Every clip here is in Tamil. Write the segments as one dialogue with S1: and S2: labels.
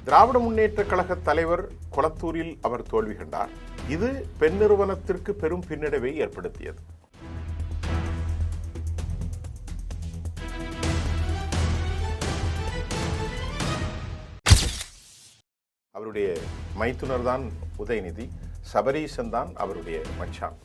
S1: திராவிட முன்னேற்ற கழக தலைவர் கொளத்தூரில் அவர் தோல்வி கண்டார். இது பெண் நிறுவனத்திற்கு பெரும் பின்னடைவை ஏற்படுத்தியது. அவருடைய மைத்துனர் தான் உதயநிதி, சபரீசன் தான் அவருடைய மச்சான்.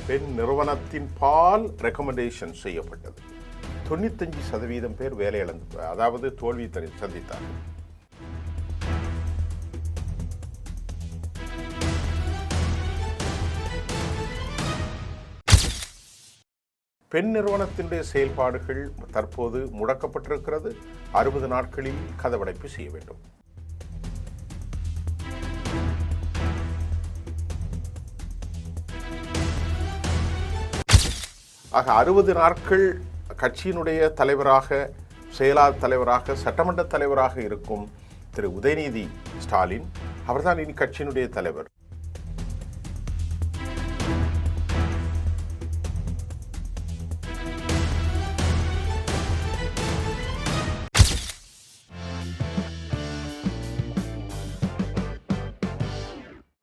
S1: பெண் நிறுவனத்தின் பால் ரெக்கமெண்டேஷன் செய்யப்பட்டது. 95% பேர் வேலை இழந்து, அதாவது தோல்வி சந்தித்தார்கள். பெண் நிறுவனத்தினுடைய செயல்பாடுகள் தற்போது முடக்கப்பட்டிருக்கிறது. 60 நாட்களில் கதவடைப்பு செய்ய வேண்டும். ஆக 60 நாட்கள் கட்சியினுடைய தலைவராக, செயலாளர் தலைவராக, சட்டமன்ற தலைவராக இருக்கும் திரு உதயநிதி ஸ்டாலின் அவர்தான் இனி கட்சியினுடைய தலைவர்.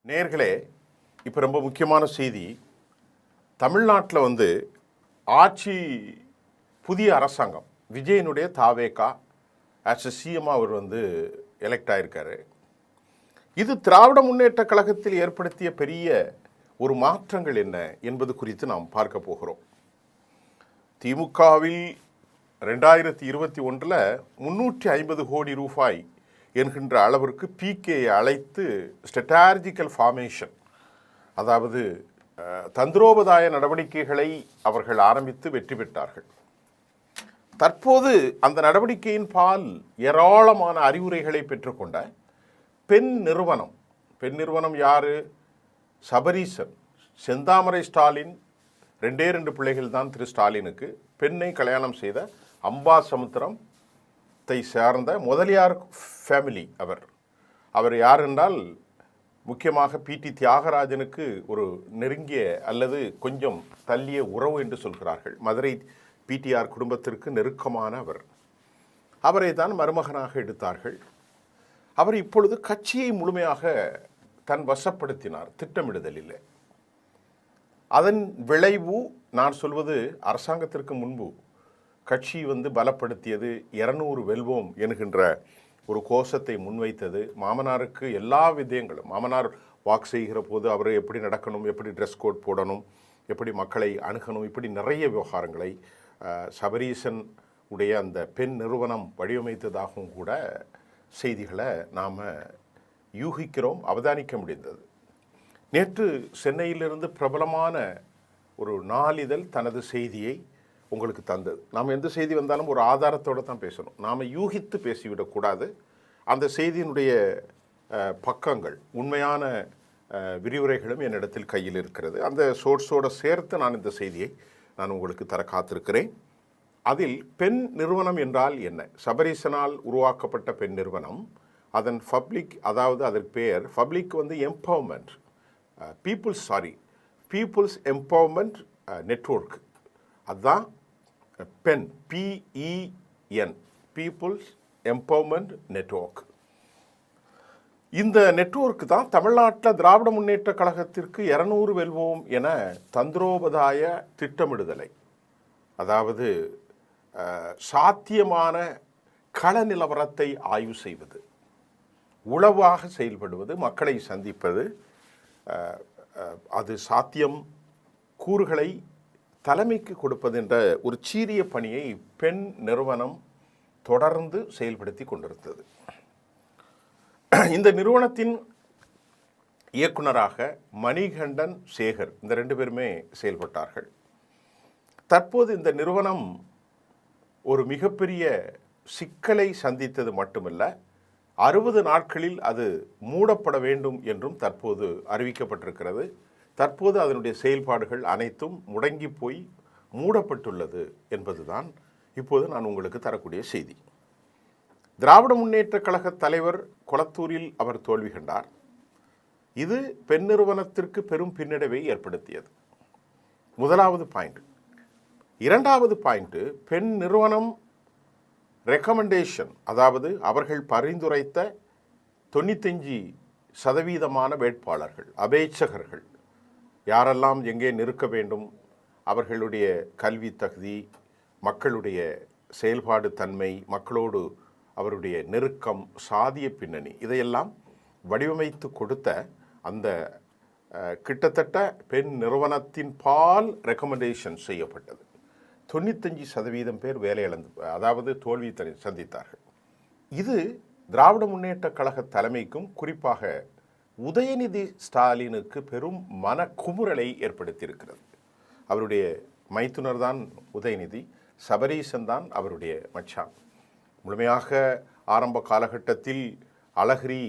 S1: நேயர்களே, இப்போ ரொம்ப முக்கியமான செய்தி. தமிழ்நாட்டில் ஆட்சி, புதிய அரசாங்கம், விஜயனுடைய தாவேகா ஆஸ் எ சிஎம் அவர் எலெக்ட் ஆகியிருக்காரு. இது திராவிட முன்னேற்ற கழகத்தில் ஏற்படுத்திய பெரிய ஒரு மாற்றங்கள் என்ன என்பது குறித்து நாம் பார்க்க போகிறோம். திமுகவில் 2021 350 கோடி ரூபாய் என்கின்ற அளவிற்கு பிகே அழைத்து ஸ்ட்ராட்டஜிக்கல் ஃபார்மேஷன், அதாவது தந்திரோபாய நடவடிக்கைகளை அவர்கள் ஆரம்பித்து வெற்றி பெற்றார்கள். தற்போது அந்த நடவடிக்கையின் பால் ஏராளமான அறிவுரைகளை பெற்றுக்கொண்ட பெண் நிறுவனம் யாரு? சபரீசன், செந்தாமரை ஸ்டாலின், 2 பிள்ளைகள் தான் திரு ஸ்டாலினுக்கு. பெண்ணை கல்யாணம் செய்த அம்பாசமுத்திரத்தை சேர்ந்த முதலியார் ஃபேமிலி. அவர் யார் என்றால் முக்கியமாக பிடி தியாகராஜனுக்கு ஒரு நெருங்கிய அல்லது கொஞ்சம் தள்ளிய உறவு என்று சொல்கிறார்கள். மதுரை பிடிஆர் குடும்பத்திற்கு நெருக்கமான அவரை தான் மருமகனாக எடுத்தார்கள். அவர் இப்பொழுது கட்சியை முழுமையாக தன் வசப்படுத்தினார், திட்டமிடுதலில். அதன் விளைவு நான் சொல்வது, அரசாங்கத்திற்கு முன்பு கட்சி பலப்படுத்தியது, 200 வெல்வோம் என்கின்ற ஒரு கோஷத்தை முன்வைத்தது. மாமனாருக்கு எல்லா விதயங்களும், மாமனார் வாக்கு செய்கிற போது அவர் எப்படி நடக்கணும், எப்படி ட்ரெஸ் கோட் போடணும், எப்படி மக்களை அணுகணும், இப்படி நிறைய விவகாரங்களை சபரீசன் உடைய அந்த பெண் நிறுவனம் வடிவமைத்ததாகவும் கூட செய்திகளை நாம் யூகிக்கிறோம், அவதானிக்க முடிந்தது. நேற்று சென்னையிலிருந்து பிரபலமான ஒரு நாளிதழ் தனது செய்தியை உங்களுக்கு தந்தது. நாம் எந்த செய்தி வந்தாலும் ஒரு ஆதாரத்தோடு தான் பேசணும். நாம் யூகித்து பேசிவிடக்கூடாது. அந்த செய்தியினுடைய பக்கங்கள், உண்மையான விரிவுரைகளும் என்னிடத்தில் கையில் இருக்கிறது. அந்த சோர்ஸோடு சேர்த்து நான் இந்த செய்தியை உங்களுக்கு தர காத்திருக்கிறேன். அதில் பெண் நிறுவனம் என்றால் என்ன? சபரீசனால் உருவாக்கப்பட்ட பெண் நிறுவனம், அதன் பப்ளிக், அதாவது அதற்கு பெயர் public empowerment people's empowerment network. அதுதான் PEN, PEN, people's empowerment network. இந்த நெட்வொர்க் தான் தமிழ்நாட்டில் திராவிட முன்னேற்ற கழகத்திற்கு 200 வெல்வோம் என தந்திரோபாய திட்டமிடுதலை, அதாவது சாத்தியமான கள நிலவரத்தை ஆய்வு செய்வது, உளவாக செயல்படுவது, மக்களை சந்திப்பது, அது சாத்தியம் கூறுகளை தலைமைக்கு கொடுப்பது என்ற ஒரு சீரிய பணியை பெண் நிறுவனம் தொடர்ந்து செயல்படுத்தி கொண்டிருந்தது. இந்த நிறுவனத்தின் இயக்குனராக மணிகண்டன், சேகர், இந்த 2 பேருமே செயல்பட்டார்கள். தற்போது இந்த நிறுவனம் ஒரு மிகப்பெரிய சிக்கலை சந்தித்தது மட்டுமல்ல, 60 நாட்களில் அது மூடப்பட வேண்டும் என்றும் தற்போது அறிவிக்கப்பட்டிருக்கிறது. தற்போது அதனுடைய செயல்பாடுகள் அனைத்தும் முடங்கி போய் மூடப்பட்டுள்ளது என்பதுதான் இப்போது நான் உங்களுக்கு தரக்கூடிய செய்தி. திராவிட முன்னேற்ற கழக தலைவர் கொளத்தூரில் அவர் தோல்வி கண்டார். இது பெண் நிறுவனத்திற்கு பெரும் பின்னடைவை ஏற்படுத்தியது. முதலாவது பாயிண்ட். இரண்டாவது பாயிண்ட், பெண் நிறுவனம் ரெக்கமெண்டேஷன், அதாவது அவர்கள் பரிந்துரைத்த 95% வேட்பாளர்கள், அபேட்சகர்கள், யாரெல்லாம் எங்கே நிற்க வேண்டும், அவர்களுடைய கல்வி தகுதி, மக்களுடைய செயல்பாடு தன்மை, மக்களோடு அவருடைய நெருக்கம், சாதிய பின்னணி, இதையெல்லாம் வடிவமைத்து கொடுத்த அந்த கிட்டத்தட்ட பெண் நிறுவனத்தின் பால் ரெக்கமெண்டேஷன் செய்யப்பட்டது. 95% பேர் வேலை இழந்து, அதாவது தோல்வி சந்தித்தார்கள். இது திராவிட முன்னேற்ற கழக தலைமைக்கும் குறிப்பாக உதயநிதி ஸ்டாலினுக்கு பெரும் மனக்குமுறலை ஏற்படுத்தியிருக்கிறது. அவருடைய மைத்துனர் தான் உதயநிதி, சபரீசன் தான் அவருடைய மச்சான். முழுமையாக ஆரம்ப காலகட்டத்தில் அழகிரி,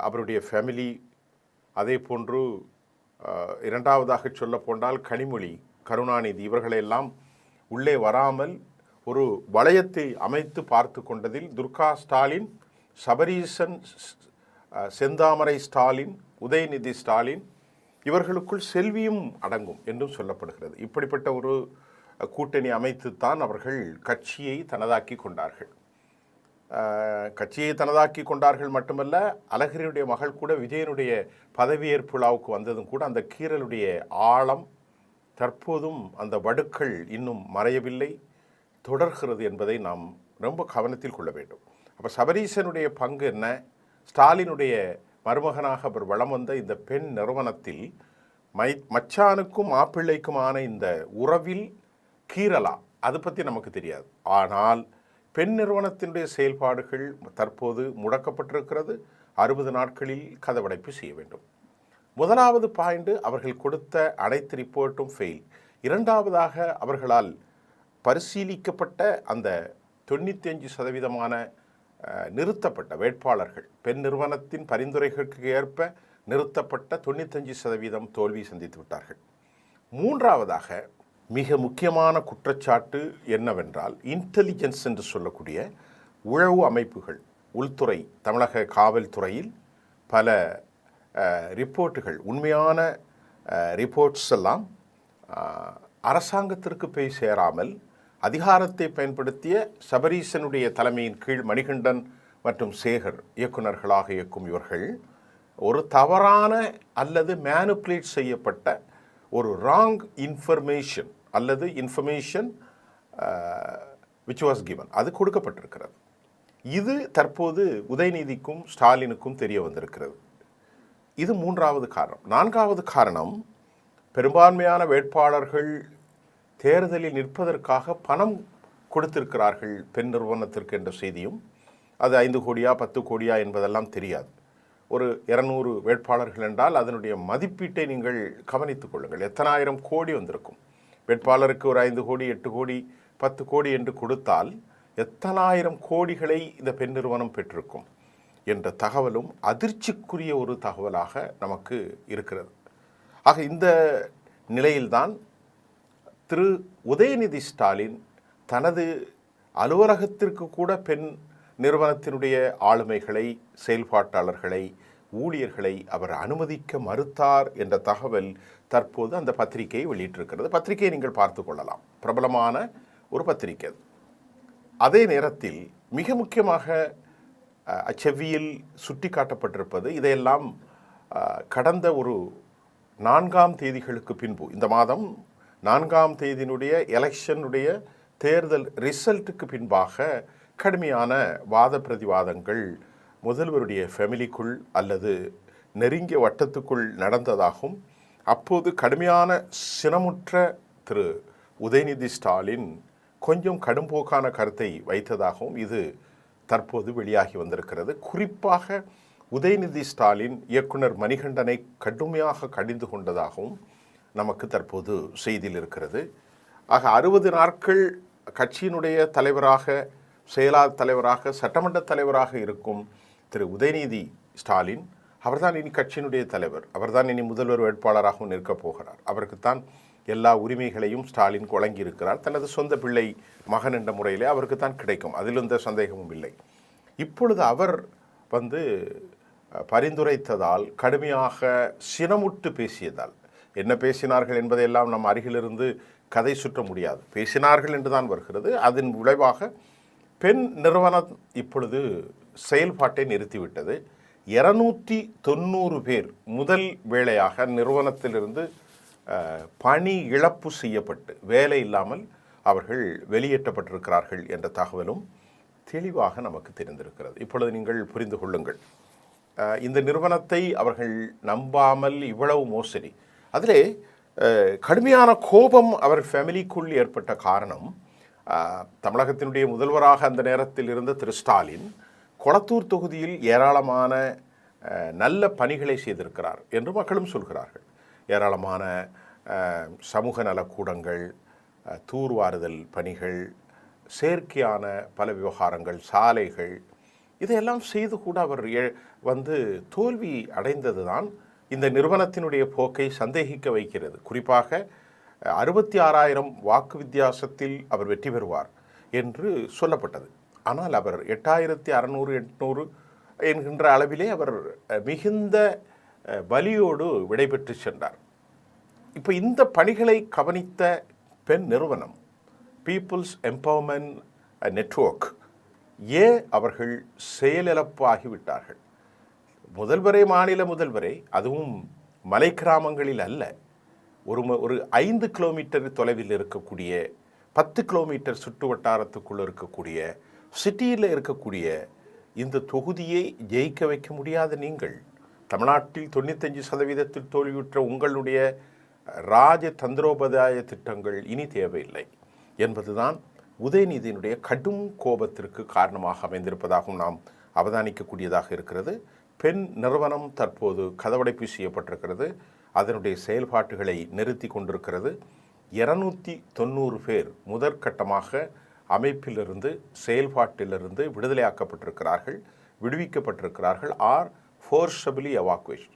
S1: அவருடைய ஃபேமிலி, அதே போன்று இரண்டாவதாக சொல்ல போனால் கனிமொழி, கருணாநிதி, இவர்களெல்லாம் உள்ளே வராமல் ஒரு வளையத்தை அமைத்து பார்த்து கொண்டதில் துர்கா ஸ்டாலின், சபரீசன், செந்தாமரை ஸ்டாலின், உதயநிதி ஸ்டாலின், இவர்களுக்குள் செல்வியும் அடங்கும் என்றும் சொல்லப்படுகிறது. இப்படிப்பட்ட ஒரு கூட்டணி அமைத்துத்தான் அவர்கள் கட்சியை தனதாக்கி கொண்டார்கள். மட்டுமல்ல, அழகிரியுடைய மகள் கூட விஜயனுடைய பதவியேற்பு விழாவுக்கு வந்ததும் கூட அந்த கீறலுடைய ஆழம் தற்போதும் அந்த வடுக்கள் இன்னும் மறையவில்லை, தொடர்கிறது என்பதை நாம் ரொம்ப கவனத்தில் கொள்ள வேண்டும். அப்போ சபரீசனுடைய பங்கு என்ன? ஸ்டாலினுடைய மருமகனாக அவர் வலம் வந்த இந்த பெண் நிறுவனத்தில் மச்சானுக்கும் மாப்பிள்ளைக்குமான இந்த உறவில் கீறலா, அது பற்றி நமக்கு தெரியாது. ஆனால் பெண் நிறுவனத்தினுடைய செயல்பாடுகள் தற்போது முடக்கப்பட்டிருக்கிறது. 60 நாட்களில் கதவடைப்பு செய்ய வேண்டும். முதலாவது பாயிண்ட், அவர்கள் கொடுத்த அனைத்து ரிப்போர்ட்டும் ஃபெயில். இரண்டாவதாக, அவர்களால் பரிசீலிக்கப்பட்ட அந்த 95% நிறுத்தப்பட்ட வேட்பாளர்கள், பெண் நிறுவனத்தின் பரிந்துரைகளுக்கு ஏற்ப நிறுத்தப்பட்ட 95% தோல்வி சந்தித்து விட்டார்கள். மூன்றாவதாக, மிக முக்கியமான குற்றச்சாட்டு என்னவென்றால், இன்டெலிஜென்ஸ் என்று சொல்லக்கூடிய உளவு அமைப்புகள், உள்துறை, தமிழக காவல்துறையில் பல ரிப்போர்ட்டுகள், உண்மையான ரிப்போர்ட்ஸ் எல்லாம் அரசாங்கத்திற்கு போய் சேராமல் அதிகாரத்தை பயன்படுத்திய சபரீசனுடைய தலைமையின் கீழ் மணிகண்டன் மற்றும் சேகர் இயக்குநர்களாக இயக்கும் இவர்கள் ஒரு தவறான அல்லது மேனுப்புலேட் செய்யப்பட்ட ஒரு ராங் இன்ஃபர்மேஷன் அல்லது இன்ஃபர்மேஷன் விச் வாஸ் கிவன், அது கொடுக்கப்பட்டிருக்கிறது. இது தற்போது உதயநிதிக்கும் ஸ்டாலினுக்கும் தெரிய வந்திருக்கிறது. இது மூன்றாவது காரணம். நான்காவது காரணம், பெரும்பான்மையான வேட்பாளர்கள் தேர்தலில் நிற்பதற்காக பணம் கொடுத்திருக்கிறார்கள் பெண் நிறுவனத்திற்கு என்ற செய்தியும், அது 5 கோடியா 10 கோடியா என்பதெல்லாம் தெரியாது. ஒரு 200 வேட்பாளர்கள் என்றால் அதனுடைய மதிப்பீட்டை நீங்கள் கவனித்துக் கொள்ளுங்கள். எத்தனாயிரம் கோடி வந்திருக்கும். வேட்பாளருக்கு ஒரு 5 கோடி 8 கோடி 10 கோடி என்று கொடுத்தால் எத்தனாயிரம் கோடிகளை இந்த பெண் நிறுவனம் பெற்றிருக்கும் என்ற தகவலும் அதிர்ச்சிக்குரிய ஒரு தகவலாக நமக்கு இருக்கிறது. ஆக இந்த நிலையில்தான் திரு உதயநிதி ஸ்டாலின் தனது அலுவலகத்திற்கு கூட பெண் நிறுவனத்தினுடைய ஆளுமைகளை, செயல்பாட்டாளர்களை, ஊழியர்களை அவர் அனுமதிக்க மறுத்தார் என்ற தகவல் தற்போது அந்த பத்திரிகையை வெளியிட்டிருக்கிறது. பத்திரிகையை நீங்கள் பார்த்து கொள்ளலாம். பிரபலமான ஒரு பத்திரிகை. அதே நேரத்தில் மிக முக்கியமாக அச்செவ்வியில் சுட்டி காட்டப்பட்டிருப்பது, இதையெல்லாம் கடந்த ஒரு 4ஆம் தேதிகளுக்கு பின்பு, இந்த மாதம் 4ஆம் தேதியினுடைய எலெக்ஷனுடைய தேர்தல் ரிசல்ட்டுக்கு பின்பாக கடுமையான வாத பிரதிவாதங்கள் முதல்வருடைய ஃபேமிலிக்குள் அல்லது நெருங்கிய வட்டத்துக்குள் நடந்ததாகவும், அப்போது கடுமையான சினமுற்ற திரு உதயநிதி ஸ்டாலின் கொஞ்சம் கடும்போக்கான கருத்தை வைத்ததாகவும் இது தற்போது வெளியாகி வந்திருக்கிறது. குறிப்பாக உதயநிதி ஸ்டாலின் இயக்குனர் மணிகண்டனை கடுமையாக கடிந்து கொண்டதாகவும் நமக்கு தற்போது செய்தியில் இருக்கிறது. ஆக 60 நாட்கள் கட்சியினுடைய தலைவராக, செயலாளர் தலைவராக, சட்டமன்ற தலைவராக இருக்கும் திரு உதயநிதி ஸ்டாலின் அவர்தான் இனி கட்சியினுடைய தலைவர், அவர்தான் இனி முதல்வர் வேட்பாளராகவும் நிற்கப் போகிறார். அவருக்குத்தான் எல்லா உரிமைகளையும் ஸ்டாலின் வழங்கியிருக்கிறார். தனது சொந்த பிள்ளை மகன் என்ற முறையிலே அவருக்குத்தான் கிடைக்கும், அதில் எந்த சந்தேகமும் இல்லை. இப்பொழுது அவர் பரிந்துரைத்ததால் கடுமையாக சினமுட்டு பேசியதால், என்ன பேசினார்கள் என்பதையெல்லாம் நம் அருகிலிருந்து கதை சுற்ற முடியாது, பேசினார்கள் என்றுதான் வருகிறது. அதன் விளைவாக பெண் நிறுவனம் இப்பொழுது செயல்பாட்டை நிறுத்திவிட்டது. 290 பேர் முதல் வேளையாக நிறுவனத்திலிருந்து பணி இழப்பு செய்யப்பட்டு வேலை இல்லாமல் அவர்கள் வெளியேற்றப்பட்டிருக்கிறார்கள் என்ற தகவலும் தெளிவாக நமக்கு தெரிந்திருக்கிறது. இப்பொழுது நீங்கள் புரிந்து கொள்ளுங்கள், இந்த நிறுவனத்தை அவர்கள் நம்பாமல் இவ்வளவு மோசடி. அதிலே கடுமையான கோபம் அவர் ஃபேமிலிக்குள் ஏற்பட்ட காரணம், தமிழகத்தினுடைய முதல்வராக அந்த நேரத்தில் இருந்த திரு ஸ்டாலின் கொளத்தூர் தொகுதியில் ஏராளமான நல்ல பணிகளை செய்திருக்கிறார் என்று மக்களும் சொல்கிறார்கள். ஏராளமான சமூக நலக்கூடங்கள், தூர்வாறுதல் பணிகள், செயற்கையான பல விவகாரங்கள், சாலைகள், இதையெல்லாம் செய்து கூட அவர் தோல்வி அடைந்தது தான் இந்த நிறுவனத்தினுடைய போக்கை சந்தேகிக்க வைக்கிறது. குறிப்பாக 66,000 வாக்கு வித்தியாசத்தில் அவர் வெற்றி பெறுவார் என்று சொல்லப்பட்டது. ஆனால் அவர் 8,600-800 என்கின்ற அளவிலே அவர் மிகுந்த வலியோடு விடைபெற்று சென்றார். இப்போ இந்த பணிகளை கவனித்த பெண் நிறுவனம் பீப்புள்ஸ் எம்பவர்மெண்ட் நெட்வொர்க் ஏன் அவர்கள் செயலிழப்பாகிவிட்டார்கள்? முதல்வரே, மாநில முதல்வரே, அதுவும் மலை கிராமங்களில் அல்ல, ஒரு 5 கிலோமீட்டர் தொலைவில் இருக்கக்கூடிய, 10 கிலோமீட்டர் சுற்று வட்டாரத்துக்குள்ளே இருக்கக்கூடிய, சிட்டியில் இருக்கக்கூடிய இந்த தொகுதியை ஜெயிக்க வைக்க முடியாத நீங்கள், தமிழ்நாட்டில் 95% தோல்வியுற்ற உங்களுடைய ராஜ தந்திரோபாய திட்டங்கள் இனி தேவையில்லை என்பதுதான் உதயநிதியினுடைய கடும் கோபத்திற்கு காரணமாக அமைந்திருப்பதாகவும் நாம் அவதானிக்கக்கூடியதாக இருக்கிறது. பெண் நிறுவனம் தற்போது கதவடைப்பு செய்யப்பட்டிருக்கிறது. அதனுடைய செயல்பாட்டுகளை நிறுத்தி கொண்டிருக்கிறது. 290 பேர் முதற்கட்டமாக அமைப்பிலிருந்து, செயல்பாட்டிலிருந்து விடுதலையாக்கப்பட்டிருக்கிறார்கள், விடுவிக்கப்பட்டிருக்கிறார்கள். ஆர் ஃபோர்ஸபிளி எவாக்குவேஷன்,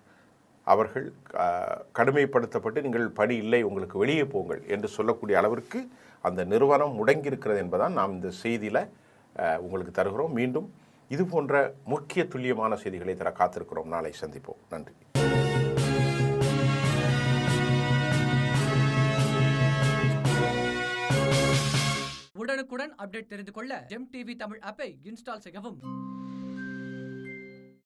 S1: அவர்கள் கடுமைப்படுத்தப்பட்டு நீங்கள் பணி இல்லை, உங்களுக்கு வெளியே போங்கள் என்று சொல்லக்கூடிய அளவிற்கு அந்த நிறுவனம் முடங்கியிருக்கிறது என்பதான் நாம் இந்த செய்தியில் உங்களுக்கு தருகிறோம். மீண்டும் இது போன்ற முக்கிய துல்லியமான செய்திகளை தர காத்திருக்கிறோம். நாளை சந்திப்போம். நன்றி.
S2: உடனுக்குடன் அப்டேட் தெரிந்து கொள்ள ஜெம் டிவி தமிழ் ஆப்பை இன்ஸ்டால் செய்யவும்.